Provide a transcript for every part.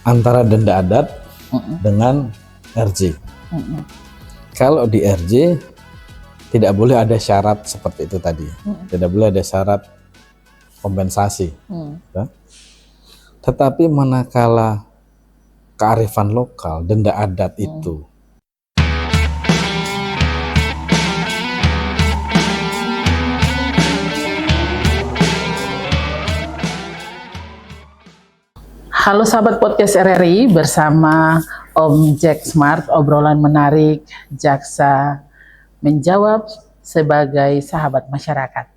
antara denda adat dengan RJ. Kalau di RJ tidak boleh ada syarat seperti itu tadi, tidak boleh ada syarat kompensasi. Tetapi manakala kearifan lokal, denda adat itu Halo sahabat podcast RRI, bersama Om Jack Smart, obrolan menarik, jaksa menjawab sebagai sahabat masyarakat.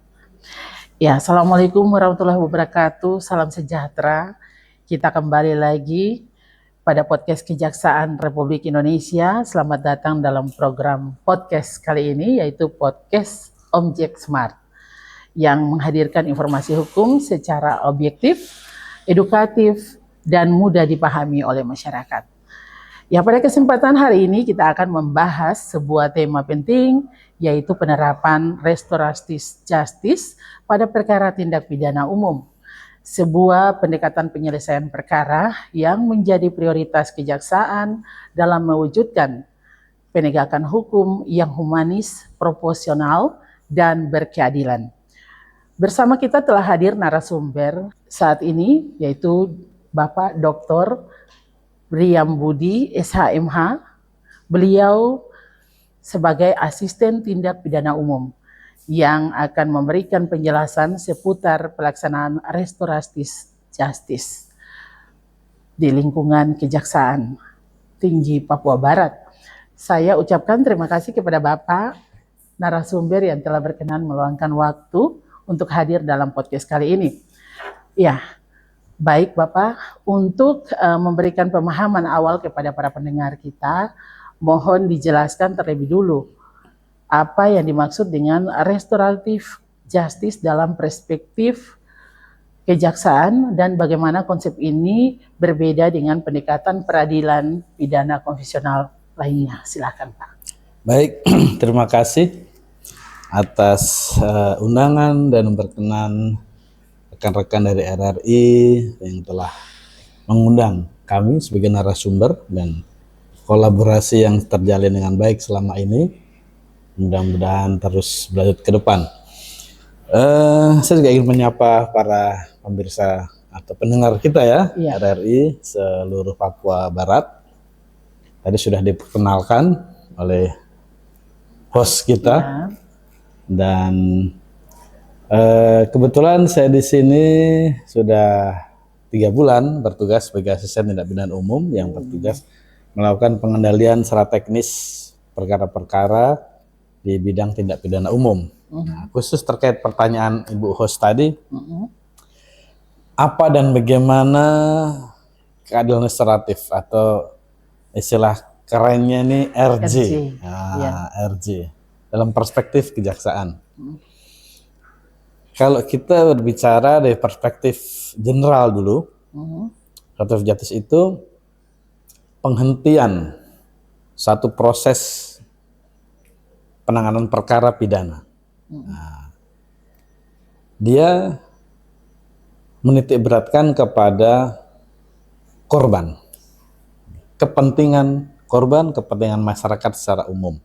Ya, Assalamualaikum warahmatullahi wabarakatuh, salam sejahtera. Kita kembali lagi pada podcast Kejaksaan Republik Indonesia. Selamat datang dalam program podcast kali ini, yaitu podcast Om Jack Smart, yang menghadirkan informasi hukum secara objektif, edukatif, dan mudah dipahami oleh masyarakat. Ya, pada kesempatan hari ini kita akan membahas sebuah tema penting, yaitu penerapan restoratif justice pada perkara tindak pidana umum. Sebuah pendekatan penyelesaian perkara yang menjadi prioritas kejaksaan dalam mewujudkan penegakan hukum yang humanis, proporsional, dan berkeadilan. Bersama kita telah hadir narasumber saat ini, yaitu Bapak Dr. Briam Budi, SHMH. Beliau sebagai asisten tindak pidana umum yang akan memberikan penjelasan seputar pelaksanaan restoratif justice di lingkungan Kejaksaan Tinggi Papua Barat. Saya ucapkan terima kasih kepada Bapak narasumber yang telah berkenan meluangkan waktu untuk hadir dalam podcast kali ini. Ya, baik Bapak, untuk memberikan pemahaman awal kepada para pendengar kita, mohon dijelaskan terlebih dulu apa yang dimaksud dengan restoratif justice dalam perspektif kejaksaan dan bagaimana konsep ini berbeda dengan pendekatan peradilan pidana konvensional lainnya. Silakan Pak. baik. Terima kasih atas undangan dan berkenan rekan-rekan dari RRI yang telah mengundang kami sebagai narasumber, dan kolaborasi yang terjalin dengan baik selama ini mudah-mudahan terus berlanjut ke depan. Saya juga ingin menyapa para pemirsa atau pendengar kita ya, RRI seluruh Papua Barat. Tadi sudah diperkenalkan oleh host kita, dan kebetulan saya di sini sudah 3 bulan bertugas sebagai asisten tindak pidana umum yang bertugas melakukan pengendalian secara teknis perkara-perkara di bidang tindak pidana umum. Nah, khusus terkait pertanyaan Ibu host tadi, apa dan bagaimana keadilan restoratif atau istilah kerennya ini RJ. RJ dalam perspektif kejaksaan. Kalau kita berbicara dari perspektif general dulu, restoratif justice itu penghentian satu proses penanganan perkara pidana. Nah, dia menitikberatkan kepada korban, kepentingan korban, kepentingan masyarakat secara umum.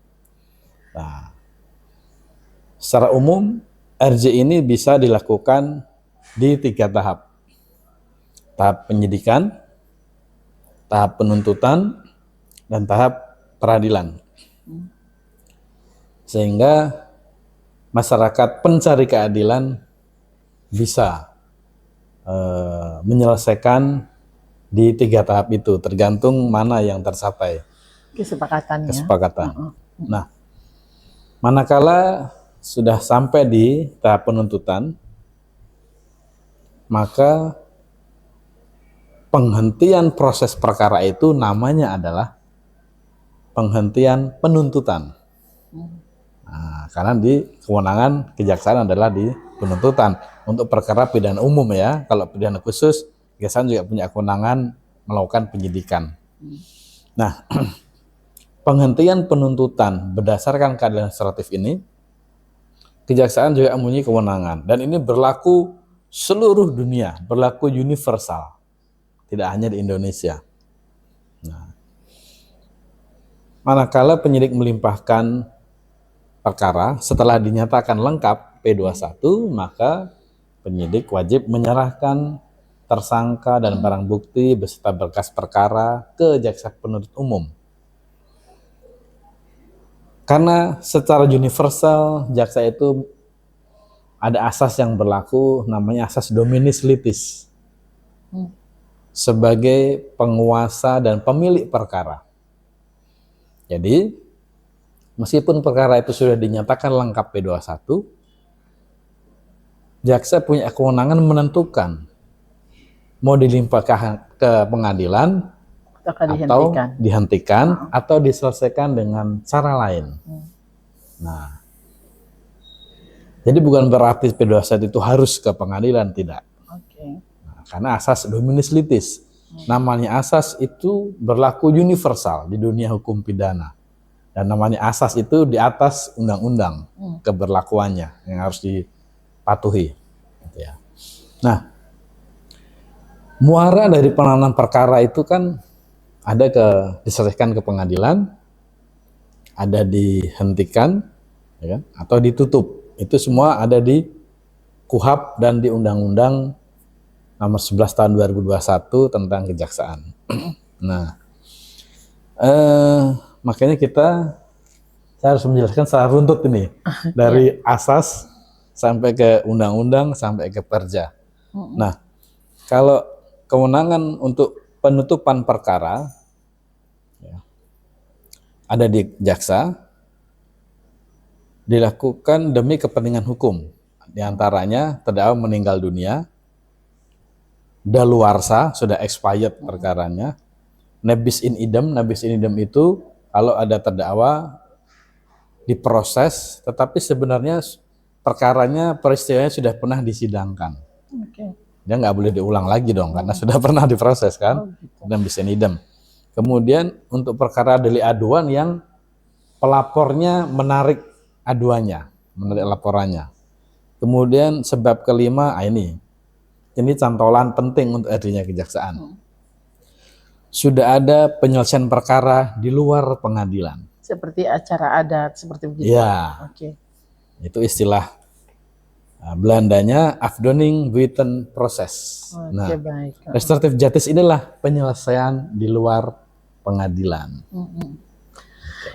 Nah, secara umum RJ ini bisa dilakukan di 3 tahap. Tahap penyidikan, tahap penuntutan, dan tahap peradilan. Sehingga masyarakat pencari keadilan bisa menyelesaikan di 3 tahap itu, tergantung mana yang tercapai Kesepakatannya. Nah, manakala sudah sampai di tahap penuntutan, maka penghentian proses perkara itu namanya adalah penghentian penuntutan. Nah, karena di kewenangan kejaksaan adalah di penuntutan untuk perkara pidana umum ya. Kalau pidana khusus, kejaksaan juga punya kewenangan melakukan penyidikan. Nah, penghentian penuntutan berdasarkan keadilan restoratif ini, kejaksaan juga mempunyai kewenangan, dan ini berlaku seluruh dunia, berlaku universal, tidak hanya di Indonesia. manakala penyidik melimpahkan perkara setelah dinyatakan lengkap P21, maka penyidik wajib menyerahkan tersangka dan barang bukti beserta berkas perkara ke jaksa penuntut umum. Karena secara universal jaksa itu ada asas yang berlaku, namanya asas dominis litis, sebagai penguasa dan pemilik perkara. Jadi meskipun perkara itu sudah dinyatakan lengkap P21, jaksa punya kewenangan menentukan mau dilimpahkan ke pengadilan atau dihentikan atau diselesaikan dengan cara lain. Nah, jadi bukan berarti P21 itu harus ke pengadilan, tidak. Nah, karena asas dominis litis, namanya asas itu berlaku universal di dunia hukum pidana. Dan namanya asas itu di atas undang-undang keberlakuannya yang harus dipatuhi. Gitu ya. Nah, muara dari penanganan perkara itu kan ada diserahkan ke pengadilan, ada dihentikan, ya kan? Atau ditutup. Itu semua ada di KUHP dan di Undang-Undang Nomor 11 Tahun 2021 tentang kejaksaan. Nah, makanya saya harus menjelaskan secara runtut ini dari asas sampai ke undang-undang sampai ke perja. Nah, kalau kewenangan untuk penutupan perkara ya, ada di jaksa, dilakukan demi kepentingan hukum. Di antaranya terdakwa meninggal dunia, daluarsa sudah expired perkaranya, nebis in idem. Nebis in idem itu kalau ada terdakwa diproses, tetapi sebenarnya perkaranya, peristiwanya sudah pernah disidangkan. Dia nggak boleh diulang lagi dong, karena sudah pernah diproses kan, nebis in idem. Kemudian untuk perkara delik aduan yang pelapornya menarik aduannya, menarik laporannya. Kemudian sebab kelima, ini cantolan penting untuk hadirnya kejaksaan. Sudah ada penyelesaian perkara di luar pengadilan. Seperti acara adat, seperti begitu. Ya, itu istilah Belandanya afdoning buiten proses. Nah, restoratif justice inilah penyelesaian di luar pengadilan.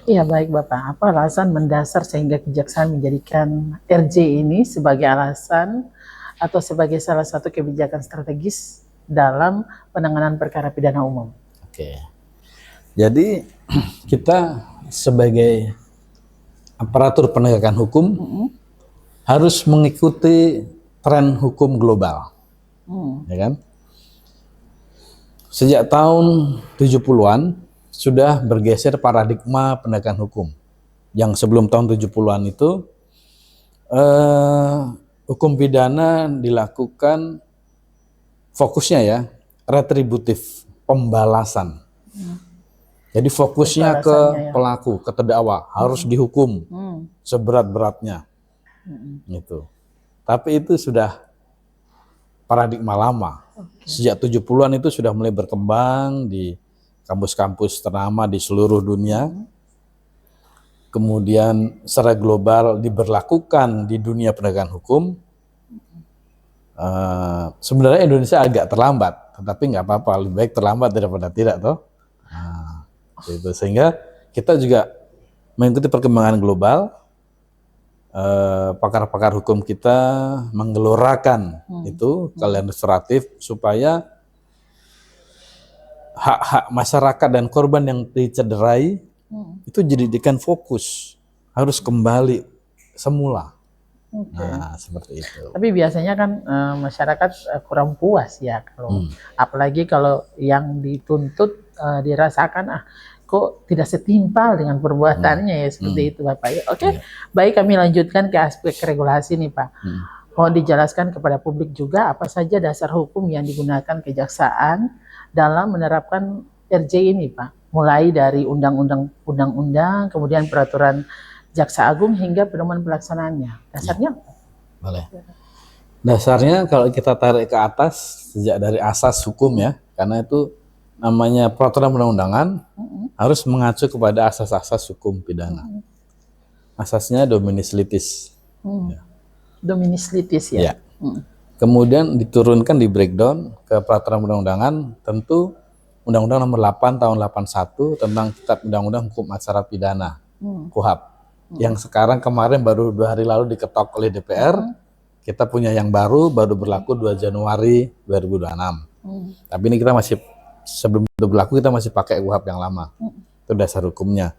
Iya, baik Bapak. Apa alasan mendasar sehingga kejaksaan menjadikan RJ ini sebagai alasan atau sebagai salah satu kebijakan strategis dalam penanganan perkara pidana umum? Oke. Jadi kita sebagai aparatur penegakan hukum harus mengikuti tren hukum global. Ya kan? Sejak tahun 70-an sudah bergeser paradigma penegakan hukum. Yang sebelum tahun 70-an itu hukum pidana dilakukan fokusnya ya retributif, pembalasan. Jadi fokusnya ke pelaku, ke terdakwa, harus dihukum seberat-beratnya. Gitu. Tapi itu sudah paradigma lama. Sejak 70-an itu sudah mulai berkembang di kampus-kampus ternama di seluruh dunia. Kemudian secara global diberlakukan di dunia penegakan hukum. Sebenarnya Indonesia agak terlambat, tetapi nggak apa-apa, lebih baik terlambat daripada tidak, toh. Gitu. Sehingga kita juga mengikuti perkembangan global. Pakar-pakar hukum kita menggelorakan itu kalian restoratif supaya hak-hak masyarakat dan korban yang dicederai itu dijadikan fokus, harus kembali semula. Nah, seperti itu. Tapi biasanya kan masyarakat kurang puas ya kalau apalagi kalau yang dituntut dirasakan kok tidak setimpal dengan perbuatannya ya, seperti itu Bapak. Oke. Baik, kami lanjutkan ke aspek regulasi nih Pak. Mohon dijelaskan kepada publik juga apa saja dasar hukum yang digunakan kejaksaan dalam menerapkan RJ ini Pak. Mulai dari undang-undang, kemudian peraturan Jaksa Agung hingga pedoman pelaksanaannya. Dasarnya? Boleh. Dasarnya kalau kita tarik ke atas sejak dari asas hukum ya, karena itu namanya peraturan perundang-undangan harus mengacu kepada asas-asas hukum pidana. Asasnya dominus litis. Ya. Dominus litis ya. Ya. Kemudian diturunkan di breakdown ke peraturan perundang-undangan, tentu Undang-Undang Nomor 8 Tahun 81 tentang Kitab Undang-Undang Hukum Acara Pidana, KUHP. Yang sekarang kemarin baru 2 hari lalu diketok oleh DPR. Kita punya yang baru berlaku 2 Januari 2026. Tapi ini kita masih, sebelum itu berlaku kita masih pakai KUHP yang lama. Itu dasar hukumnya.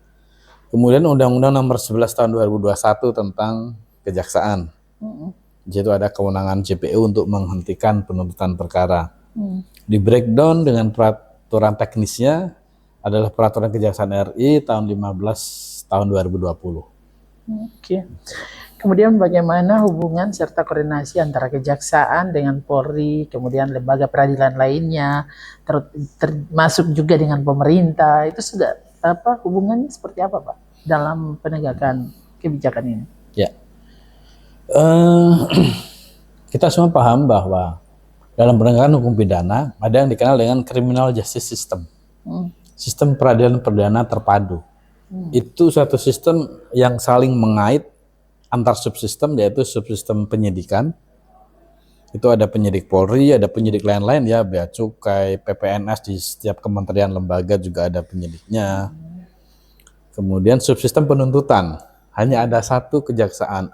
Kemudian Undang-Undang Nomor 11 Tahun 2021 tentang Kejaksaan. Di situ ada kewenangan JPU untuk menghentikan penuntutan perkara. Di breakdown dengan peraturan teknisnya adalah Peraturan Kejaksaan RI tahun 15 tahun 2020. Oke. Kemudian bagaimana hubungan serta koordinasi antara kejaksaan dengan Polri, kemudian lembaga peradilan lainnya, termasuk juga dengan pemerintah, itu sudah hubungannya seperti apa, Pak, dalam penegakan kebijakan ini? Ya, kita semua paham bahwa dalam penegakan hukum pidana ada yang dikenal dengan criminal justice system, sistem peradilan pidana terpadu. Itu suatu sistem yang saling mengait antar subsistem, yaitu subsistem penyidikan. Itu ada penyidik Polri, ada penyidik lain-lain ya, bea cukai, PPNS, di setiap kementerian lembaga juga ada penyidiknya. Kemudian subsistem penuntutan, hanya ada satu kejaksaan.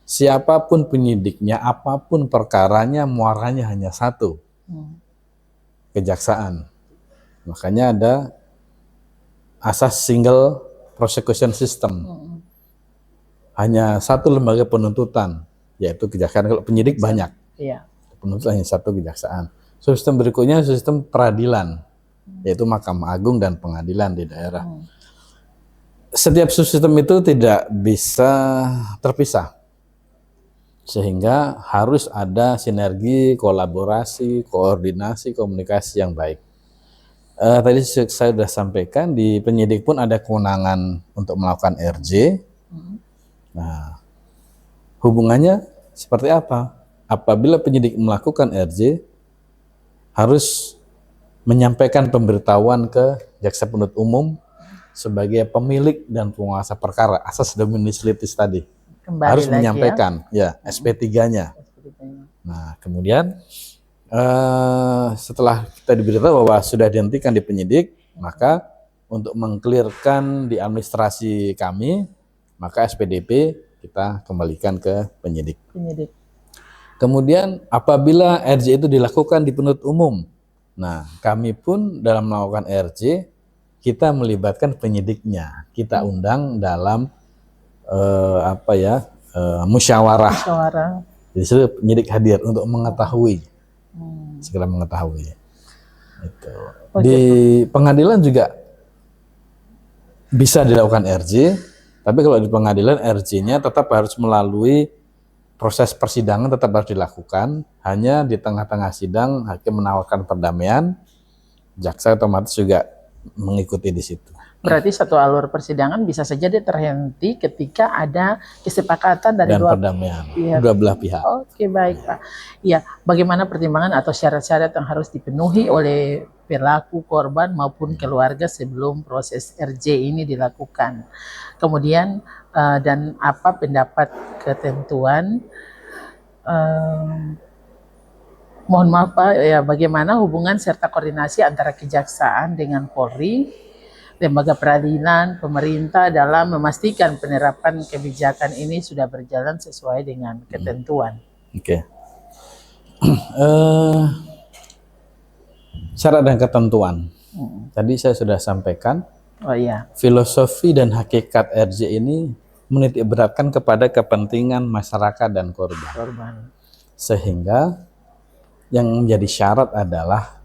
Siapapun penyidiknya, apapun perkaranya, muaranya hanya satu, kejaksaan. Makanya ada asas single prosecution system. Hanya satu lembaga penuntutan, yaitu kejaksaan. Kalau penyidik banyak, penuntut hanya satu, kejaksaan. Sistem berikutnya sistem peradilan, yaitu Mahkamah Agung dan pengadilan di daerah. Setiap sistem itu tidak bisa terpisah, sehingga harus ada sinergi, kolaborasi, koordinasi, komunikasi yang baik. Tadi saya sudah sampaikan, di penyidik pun ada kewenangan untuk melakukan RJ. Nah, hubungannya seperti apa? Apabila penyidik melakukan RJ, harus menyampaikan pemberitahuan ke jaksa penuntut umum sebagai pemilik dan penguasa perkara, asas dominus litis tadi. Kembali harus lagi menyampaikan ya SP3-nya. Nah, kemudian setelah kita diberitahu bahwa sudah dihentikan di penyidik, maka untuk mengklirkan di administrasi kami, maka SPDP kita kembalikan ke penyidik. Kemudian apabila RJ itu dilakukan di penuntut umum, nah kami pun dalam melakukan RJ, kita melibatkan penyidiknya, kita undang dalam musyawarah. Jadi penyidik hadir untuk mengetahui, segera mengetahui. Itu. Di pengadilan juga bisa dilakukan RJ, tapi kalau di pengadilan RJ-nya tetap harus melalui proses persidangan, tetap harus dilakukan. Hanya di tengah-tengah sidang hakim menawarkan perdamaian, jaksa otomatis juga mengikuti di situ. Berarti satu alur persidangan bisa saja dia terhenti ketika ada kesepakatan dari dan perdamaian dua belah pihak. Oke, baik Pak. Ya, bagaimana pertimbangan atau syarat-syarat yang harus dipenuhi oleh pelaku, korban maupun keluarga sebelum proses RJ ini dilakukan? Kemudian dan apa pendapat ketentuan? Mohon maaf Pak, ya, bagaimana hubungan serta koordinasi antara kejaksaan dengan Polri, lembaga peradilan, pemerintah dalam memastikan penerapan kebijakan ini sudah berjalan sesuai dengan ketentuan. Oke. Syarat dan ketentuan. Tadi saya sudah sampaikan. Oh iya. Filosofi dan hakikat RJ ini menitik beratkan kepada kepentingan masyarakat dan korban. Sehingga yang menjadi syarat adalah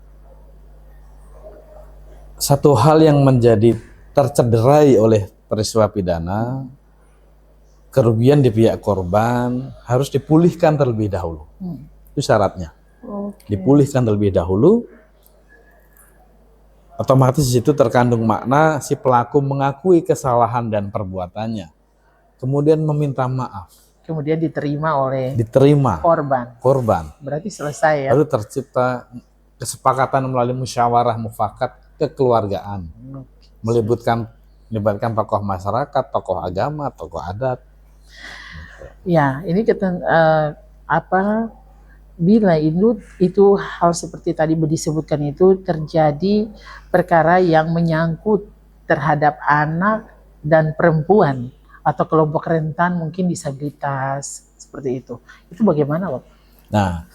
satu hal yang menjadi tercederai oleh peristiwa pidana, kerugian di pihak korban harus dipulihkan terlebih dahulu. Itu syaratnya. Dipulihkan terlebih dahulu. Otomatis di situ terkandung makna si pelaku mengakui kesalahan dan perbuatannya, kemudian meminta maaf. Kemudian diterima korban. Berarti selesai ya. Lalu tercipta kesepakatan melalui musyawarah mufakat kekeluargaan, melibatkan tokoh masyarakat, tokoh agama, tokoh adat. Ya, ini apa bila itu hal seperti tadi disebutkan itu terjadi perkara yang menyangkut terhadap anak dan perempuan atau kelompok rentan mungkin disabilitas seperti itu bagaimana Bapak? Nah,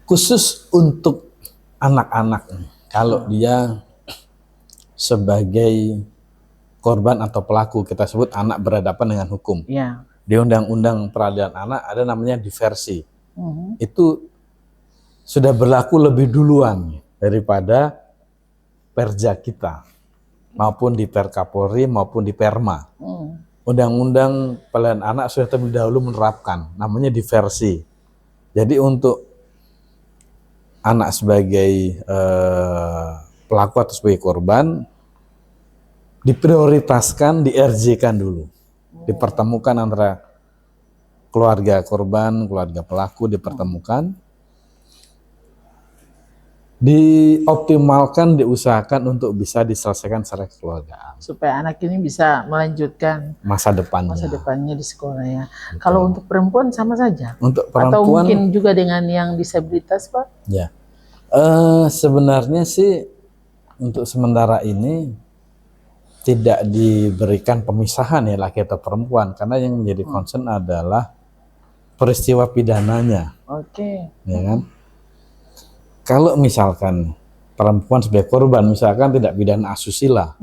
khusus untuk anak-anak, kalau dia sebagai korban atau pelaku, kita sebut anak berhadapan dengan hukum. Ya. Di Undang-Undang Peradilan Anak ada namanya diversi. Itu sudah berlaku lebih duluan daripada Perja kita, maupun di Perkapolri maupun di Perma. Undang-Undang Perlindungan Anak sudah terlebih dahulu menerapkan, namanya diversi. Jadi untuk anak sebagai pelaku atau sebagai korban diprioritaskan, di RJ-kan dulu, dipertemukan antara keluarga korban, keluarga pelaku dipertemukan, dioptimalkan, diusahakan untuk bisa diselesaikan secara kekeluargaan supaya anak ini bisa melanjutkan masa depannya di sekolah ya. Kalau untuk perempuan sama saja? Untuk perempuan, atau mungkin juga dengan yang disabilitas Pak? Ya, sebenarnya sih untuk sementara ini tidak diberikan pemisahan ya laki atau perempuan, karena yang menjadi concern adalah peristiwa pidananya. Ya kan? Kalau misalkan perempuan sebagai korban misalkan tidak pidana asusila,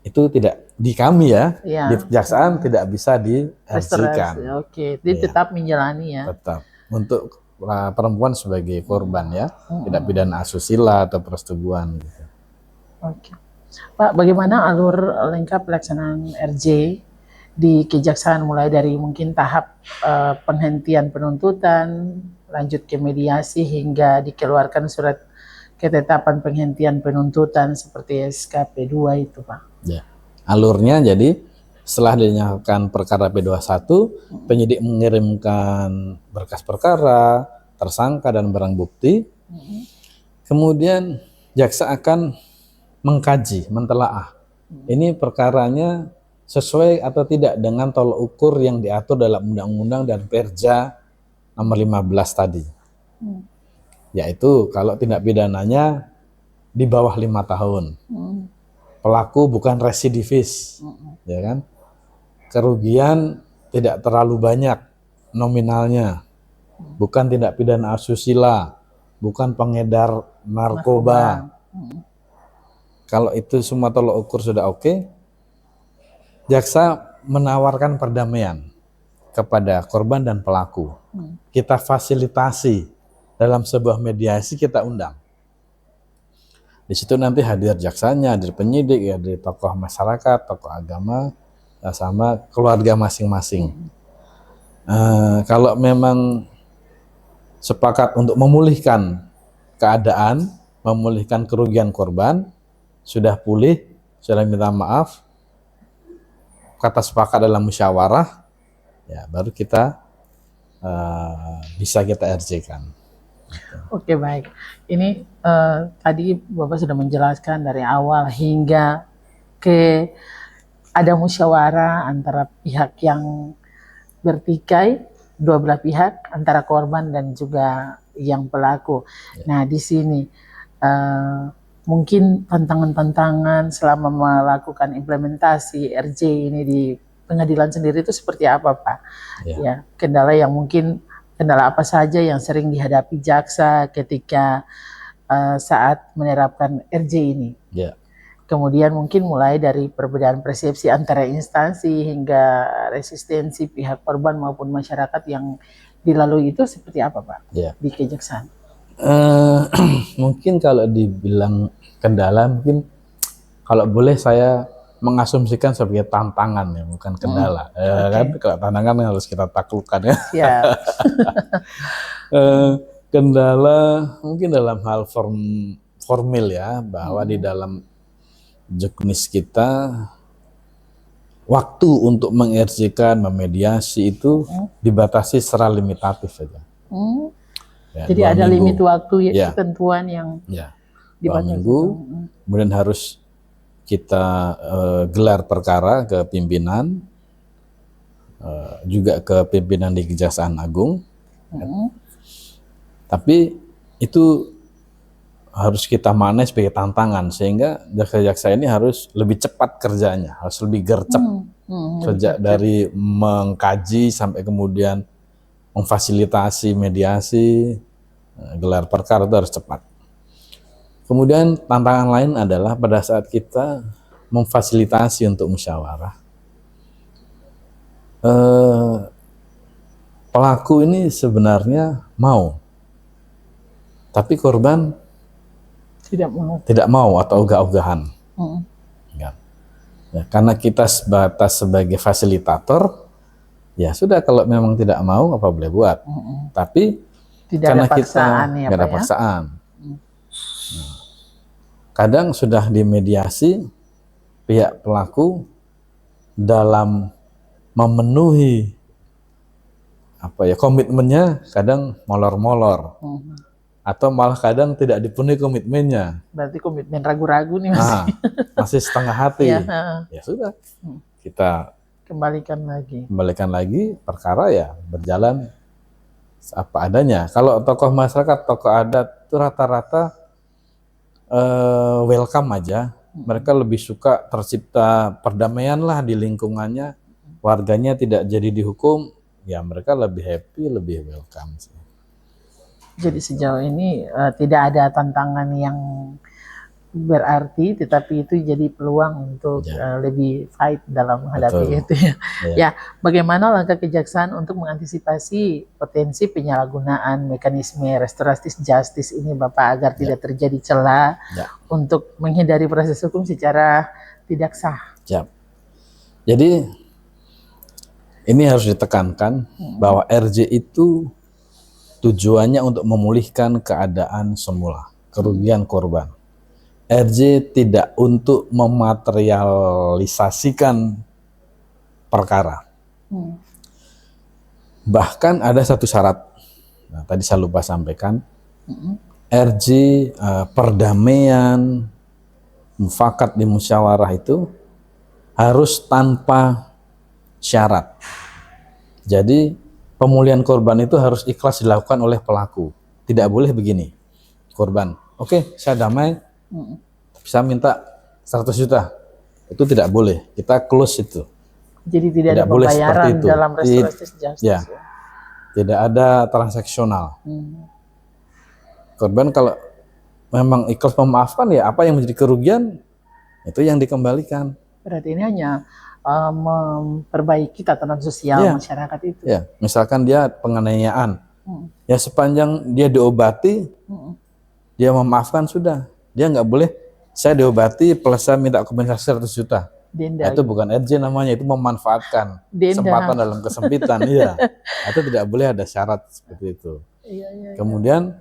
itu tidak di kami di kejaksaan tidak bisa di-RJ-kan. Dia tetap menjalani ya. Tetap untuk perempuan sebagai korban ya, tidak pidana asusila atau persetubuhan gitu. Pak, bagaimana alur lengkap pelaksanaan RJ di kejaksaan mulai dari mungkin tahap penghentian penuntutan, lanjut ke mediasi hingga dikeluarkan surat ketetapan penghentian penuntutan seperti SK P2 itu Pak? Ya, alurnya jadi setelah dinyatakan perkara P21, penyidik mengirimkan berkas perkara, tersangka dan barang bukti, kemudian jaksa akan mengkaji, mentelaah ini perkaranya sesuai atau tidak dengan tolok ukur yang diatur dalam undang-undang dan Perja nomor 15 tadi. Yaitu kalau tindak pidananya di bawah 5 tahun. Pelaku bukan residivis, ya kan? Kerugian tidak terlalu banyak nominalnya. Bukan tindak pidana asusila, bukan pengedar narkoba. Kalau itu semua tolok ukur sudah oke, jaksa menawarkan perdamaian kepada korban dan pelaku. Kita fasilitasi dalam sebuah mediasi, kita undang. Di situ nanti hadir jaksanya, hadir penyidik, hadir tokoh masyarakat, tokoh agama, sama keluarga masing-masing. Kalau memang sepakat untuk memulihkan keadaan, memulihkan kerugian korban, sudah pulih, sudah minta maaf, kata sepakat dalam musyawarah, ya baru kita bisa kita RJ-kan. Oke, baik. Ini tadi Bapak sudah menjelaskan dari awal hingga ke ada musyawarah antara pihak yang bertikai, dua belah pihak, antara korban dan juga yang pelaku. Nah, di sini mungkin tantangan-tantangan selama melakukan implementasi RJ ini di pengadilan sendiri itu seperti apa Pak? Ya, kendala apa saja yang sering dihadapi jaksa ketika saat menerapkan RJ ini? Kemudian mungkin mulai dari perbedaan persepsi antara instansi hingga resistensi pihak korban maupun masyarakat yang dilalui itu seperti apa Pak di kejaksaan? Mungkin kalau dibilang kendala, mungkin kalau boleh saya mengasumsikan sebagai tantangan ya, bukan kendala. Kan kalau tantangan harus kita taklukkan ya. Kendala mungkin dalam hal formil ya, bahwa di dalam juknis kita waktu untuk mengerjakan, memediasi itu dibatasi secara limitatif saja. Jadi ada limit waktu ketentuan yang 2 minggu, kemudian harus kita gelar perkara ke pimpinan, juga ke pimpinan di Kejaksaan Agung. Tapi itu harus kita maknai sebagai tantangan, sehingga jaksa-jaksa ini harus lebih cepat kerjanya, harus lebih gercep kerja dari mengkaji sampai kemudian memfasilitasi mediasi, gelar perkara itu harus cepat. Kemudian tantangan lain adalah pada saat kita memfasilitasi untuk musyawarah, pelaku ini sebenarnya mau, tapi korban tidak mau atau ogah-ogahan. Ya. Ya, karena kita sebatas sebagai fasilitator, ya sudah, kalau memang tidak mau apa boleh buat. Tapi Tidak karena ada paksaan kita ya, nggak ada Pak, ya? paksaan. Nah, kadang sudah dimediasi, pihak pelaku dalam memenuhi komitmennya kadang molor-molor, atau malah kadang tidak dipenuhi komitmennya. Berarti komitmen ragu-ragu nih Mas. Nah, masih setengah hati. Ya, Ya sudah, kita kembalikan lagi. perkara ya berjalan apa adanya. Kalau tokoh masyarakat, tokoh adat itu rata-rata welcome aja. Mereka lebih suka tercipta perdamaian lah di lingkungannya, warganya tidak jadi dihukum, ya mereka lebih happy, lebih welcome sih. Jadi sejauh ini tidak ada tantangan yang berarti, tetapi itu jadi peluang untuk lebih fight dalam menghadapi itu ya. Ya, bagaimana langkah kejaksaan untuk mengantisipasi potensi penyalahgunaan mekanisme restoratif justice ini Bapak, agar tidak terjadi celah untuk menghindari proses hukum secara tidak sah? Jadi ini harus ditekankan bahwa RJ itu tujuannya untuk memulihkan keadaan semula, kerugian korban. RJ tidak untuk mematerialisasikan perkara. Bahkan ada satu syarat, tadi saya lupa sampaikan, RJ perdamaian, mufakat di musyawarah itu harus tanpa syarat. Jadi pemulihan korban itu harus ikhlas dilakukan oleh pelaku. Tidak boleh begini, korban, oke, saya damai, saya minta 100 juta. Itu tidak boleh, kita close itu. Jadi tidak ada pembayaran dalam restoratif justice. Ya, tidak ada transaksional. Korban kalau memang ikhlas memaafkan, ya apa yang menjadi kerugian itu yang dikembalikan. Berarti ini hanya memperbaiki tatanan sosial masyarakat itu. Ya, misalkan dia penganiayaan, ya sepanjang dia diobati, dia memaafkan sudah. Dia nggak boleh, saya diobati plus saya minta kompensasi 100 juta. Denda. Itu bukan RJ namanya, itu memanfaatkan kesempatan dalam kesempitan. Iya, itu tidak boleh ada syarat seperti itu. Kemudian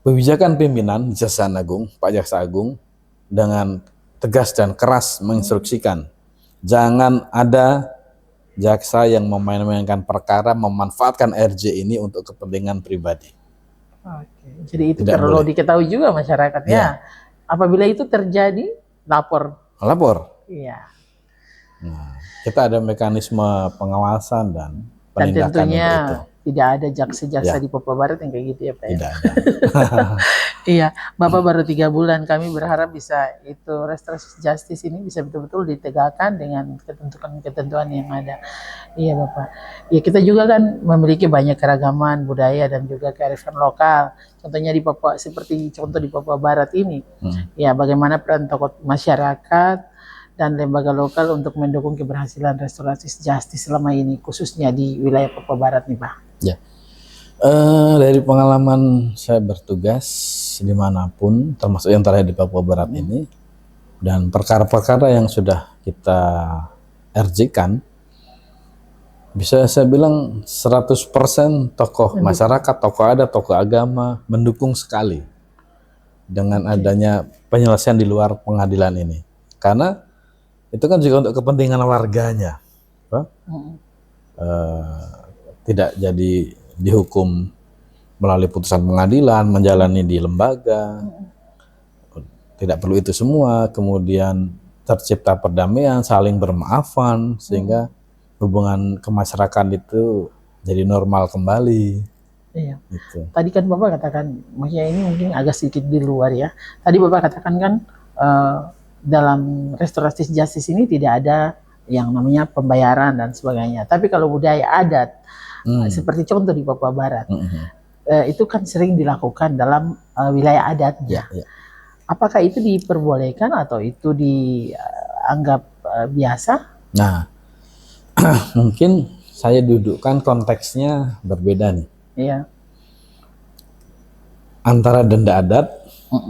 kebijakan pimpinan Kejaksaan Agung, Pak Jaksa Agung, dengan tegas dan keras menginstruksikan, jangan ada jaksa yang memain-mainkan perkara, memanfaatkan RJ ini untuk kepentingan pribadi. Jadi itu perlu diketahui juga masyarakatnya. Apabila itu terjadi, lapor. Iya. Nah, kita ada mekanisme pengawasan dan penindakan tentunya untuk itu. Tidak ada jaksa-jaksa di Papua Barat yang kayak gitu ya Pak? Tidak ada. Iya, Bapak baru 3 bulan, kami berharap bisa itu restoratif justice ini bisa betul-betul ditegakkan dengan ketentuan yang ada. Iya Bapak. Ya, kita juga kan memiliki banyak keragaman budaya dan juga kearifan lokal. Contohnya di Papua, seperti contoh di Papua Barat ini. Ya, bagaimana peran tokoh masyarakat dan lembaga lokal untuk mendukung keberhasilan restoratif justice selama ini, khususnya di wilayah Papua Barat nih Pak. Ya, dari pengalaman saya bertugas dimanapun, termasuk yang terakhir di Papua Barat ini, dan perkara-perkara yang sudah kita RJ-kan, bisa saya bilang 100% tokoh masyarakat, tokoh adat, tokoh agama mendukung sekali dengan adanya penyelesaian di luar pengadilan ini. Karena itu kan juga untuk kepentingan warganya. Tidak jadi dihukum melalui putusan pengadilan, menjalani di lembaga, tidak perlu itu semua, kemudian tercipta perdamaian, saling bermaafan, sehingga hubungan kemasyarakatan itu jadi normal kembali. Iya. Gitu. Tadi kan Bapak katakan, maksudnya ini mungkin agak sedikit di luar ya. Tadi Bapak katakan kan dalam restoratif justice ini tidak ada yang namanya pembayaran dan sebagainya. Tapi kalau budaya adat, seperti contoh di Papua Barat, itu kan sering dilakukan dalam wilayah adatnya. Ya, ya. Apakah itu diperbolehkan atau itu dianggap biasa? Nah, mungkin saya dudukkan konteksnya berbeda nih. Iya. Antara denda adat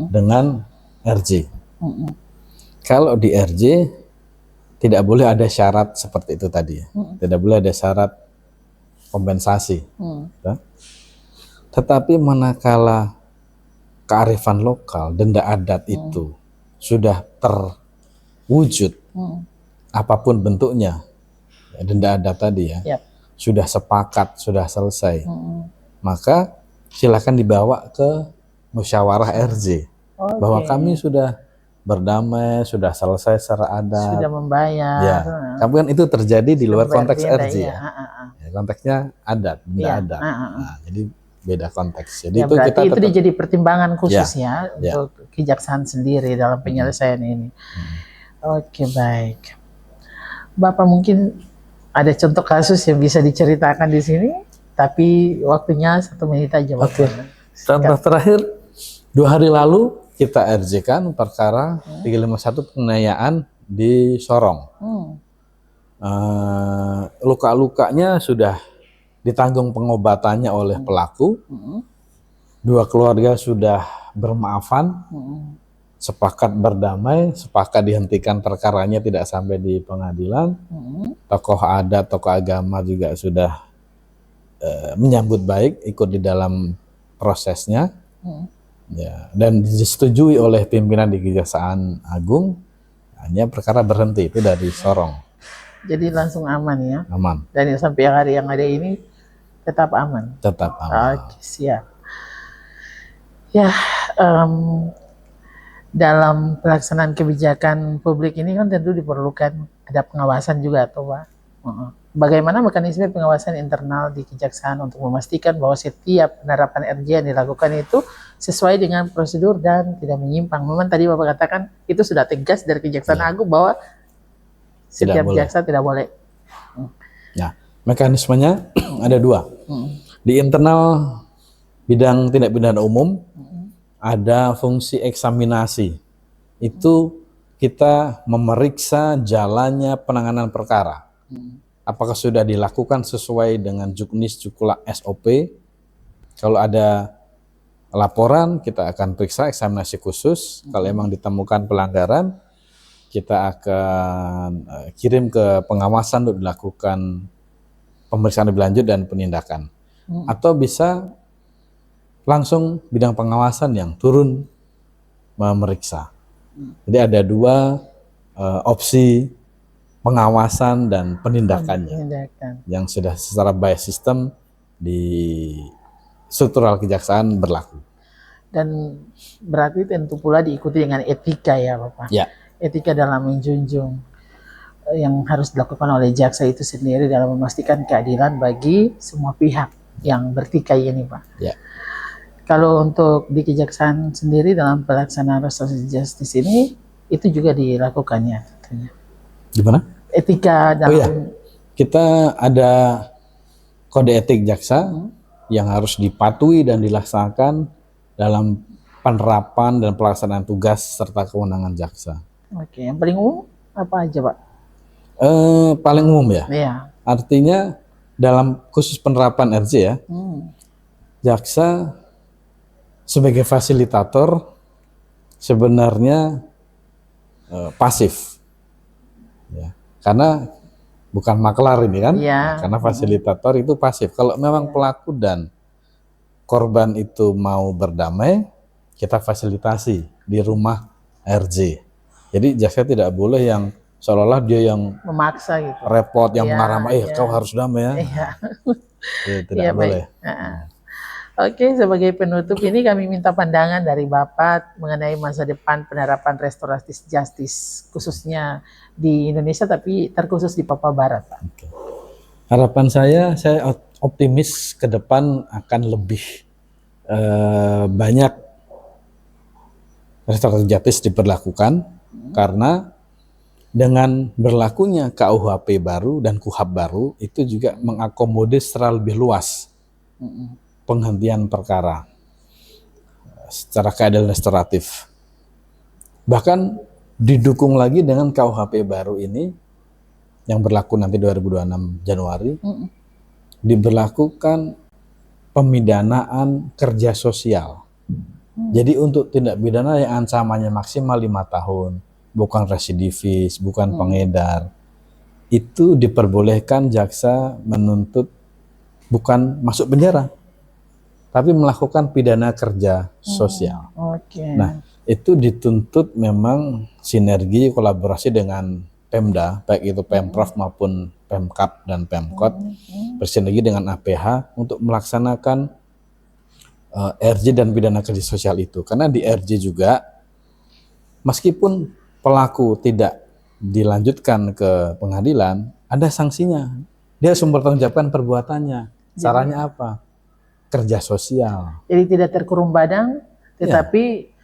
dengan RJ. Kalau di RJ tidak boleh ada syarat seperti itu tadi. Tidak boleh ada syarat kompensasi. Tetapi manakala kearifan lokal, denda adat itu sudah terwujud, apapun bentuknya, denda adat tadi ya, sudah sepakat, sudah selesai, maka silakan dibawa ke musyawarah RJ, bahwa kami sudah berdamai, sudah selesai secara adat, sudah membayar. Ya, tapi kan itu terjadi di luar konteks RJ ya. Ya, konteksnya adat, denda adat. Nah, jadi beda konteks. Jadi ya, itu kita itu jadi pertimbangan khusus ya ya. untuk kejaksaan sendiri dalam penyelesaian ini. Oke, baik. Bapak mungkin ada contoh kasus yang bisa diceritakan di sini, tapi waktunya 1 menit aja. Oke. Contoh terakhir, 2 hari lalu kita RJ-kan perkara 351 penganiayaan di Sorong. Luka-lukanya sudah ditanggung pengobatannya oleh pelaku, 2 keluarga sudah bermaafan, sepakat berdamai, sepakat dihentikan perkaranya tidak sampai di pengadilan. Tokoh adat, tokoh agama juga sudah menyambut baik, ikut di dalam prosesnya, ya, dan disetujui oleh pimpinan di Kejaksaan Agung. Hanya perkara berhenti itu dari Sorong. Jadi langsung aman ya? Aman. Dan sampai hari yang ada ini tetap aman? Tetap aman. Oke, siap. Ya, dalam pelaksanaan kebijakan publik ini kan tentu diperlukan ada pengawasan juga, atau Pak? Bagaimana mekanisme pengawasan internal di Kejaksaan untuk memastikan bahwa setiap penerapan RJ yang dilakukan itu sesuai dengan prosedur dan tidak menyimpang? Memang tadi Bapak katakan itu sudah tegas dari Kejaksaan Agung bahwa setiap jaksa tidak boleh. Nah, mekanismenya ada 2. Di internal bidang tindak pidana umum ada fungsi eksaminasi. Itu kita memeriksa jalannya penanganan perkara. Apakah sudah dilakukan sesuai dengan juknis jukla SOP? Kalau ada laporan, kita akan periksa eksaminasi khusus. Kalau memang ditemukan pelanggaran, kita akan kirim ke pengawasan untuk dilakukan pemeriksaan lebih lanjut dan penindakan. Atau bisa langsung bidang pengawasan yang turun memeriksa. Jadi ada 2 opsi pengawasan dan penindakannya yang sudah secara by system di struktural kejaksaan berlaku. Dan berarti tentu pula diikuti dengan etika ya Bapak? Ya. Etika dalam menjunjung yang harus dilakukan oleh jaksa itu sendiri dalam memastikan keadilan bagi semua pihak yang bertikai ini Pak. Ya. Kalau untuk di Kejaksaan sendiri dalam pelaksanaan restoratif justice ini itu juga dilakukannya tentunya. Gimana? Etika dalam kita ada kode etik jaksa yang harus dipatuhi dan dilaksanakan dalam penerapan dan pelaksanaan tugas serta kewenangan jaksa. Oke, yang paling umum apa aja Pak? Paling umum ya? Iya. Artinya dalam khusus penerapan RJ ya, jaksa sebagai fasilitator sebenarnya pasif, ya. Karena bukan maklar ini kan, karena fasilitator itu pasif. Kalau memang pelaku dan korban itu mau berdamai, kita fasilitasi di rumah RJ. Jadi jaksa tidak boleh yang seolah-olah dia yang memaksa gitu, repot, yang marah, kau harus damai ya. Iya. Tidak boleh. Oke, sebagai penutup ini kami minta pandangan dari Bapak mengenai masa depan penerapan restoratif justice khususnya di Indonesia tapi terkhusus di Papua Barat, Pak. Oke. Harapan saya optimis ke depan akan lebih banyak restoratif justice diberlakukan karena dengan berlakunya KUHP baru dan KUHAP baru itu juga mengakomodir secara lebih luas penghentian perkara secara keadilan restoratif. Bahkan didukung lagi dengan KUHP baru ini yang berlaku nanti 2026 Januari, diberlakukan pemidanaan kerja sosial. Jadi untuk tindak pidana yang ancamannya maksimal 5 tahun, bukan residivis, bukan pengedar, itu diperbolehkan jaksa menuntut bukan masuk penjara, tapi melakukan pidana kerja sosial. Oke. Nah, itu dituntut memang sinergi kolaborasi dengan Pemda, baik itu Pemprov maupun Pemkab dan Pemkot, bersinergi dengan APH untuk melaksanakan RJ dan pidana kerja sosial itu. Karena di RJ juga, meskipun pelaku tidak dilanjutkan ke pengadilan, ada sanksinya. Dia harus mempertanggungjawabkan perbuatannya. Caranya apa? Kerja sosial. Jadi tidak terkurung badan, tetapi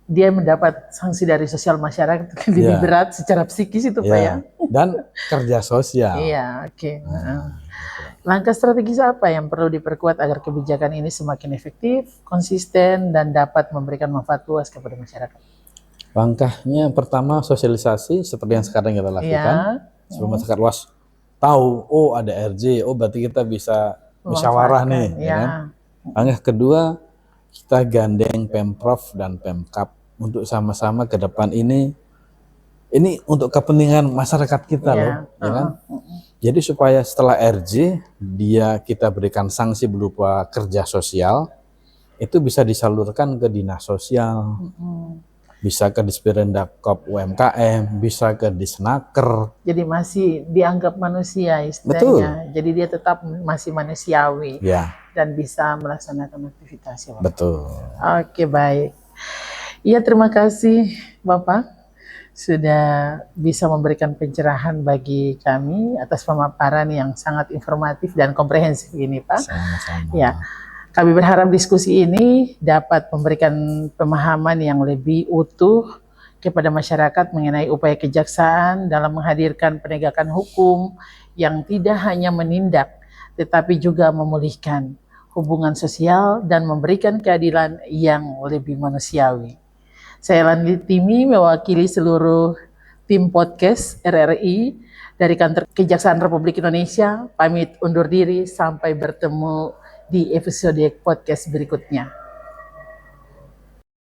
dia mendapat sanksi dari sosial masyarakat lebih berat secara psikis itu Pak ya. Dan kerja sosial. Iya, oke. Langkah strategis apa yang perlu diperkuat agar kebijakan ini semakin efektif, konsisten, dan dapat memberikan manfaat luas kepada masyarakat? Langkahnya pertama sosialisasi seperti yang sekarang kita lakukan. Supaya masyarakat luas tahu, oh ada RJ, oh berarti kita bisa musyawarah nih. Ya kan? Langkah kedua, kita gandeng Pemprov dan Pemkab untuk sama-sama ke depan ini untuk kepentingan masyarakat kita loh, ya kan? Jadi supaya setelah RJ kita berikan sanksi berupa kerja sosial, itu bisa disalurkan ke dinas sosial, bisa ke Disperindak UMKM, bisa ke Disnaker. Jadi masih dianggap manusia istilahnya. Betul. Jadi dia tetap masih manusiawi. Ya. Dan bisa melaksanakan aktivitas. Ya, Bapak. Betul. Oke, baik. Iya, terima kasih Bapak sudah bisa memberikan pencerahan bagi kami atas pemaparan yang sangat informatif dan komprehensif ini, Pak. Sama-sama. Ya, kami berharap diskusi ini dapat memberikan pemahaman yang lebih utuh kepada masyarakat mengenai upaya kejaksaan dalam menghadirkan penegakan hukum yang tidak hanya menindak, tetapi juga memulihkan hubungan sosial dan memberikan keadilan yang lebih manusiawi. Saya Lanli Timi mewakili seluruh tim podcast RRI dari Kantor Kejaksaan Republik Indonesia, pamit undur diri sampai bertemu di episode podcast berikutnya.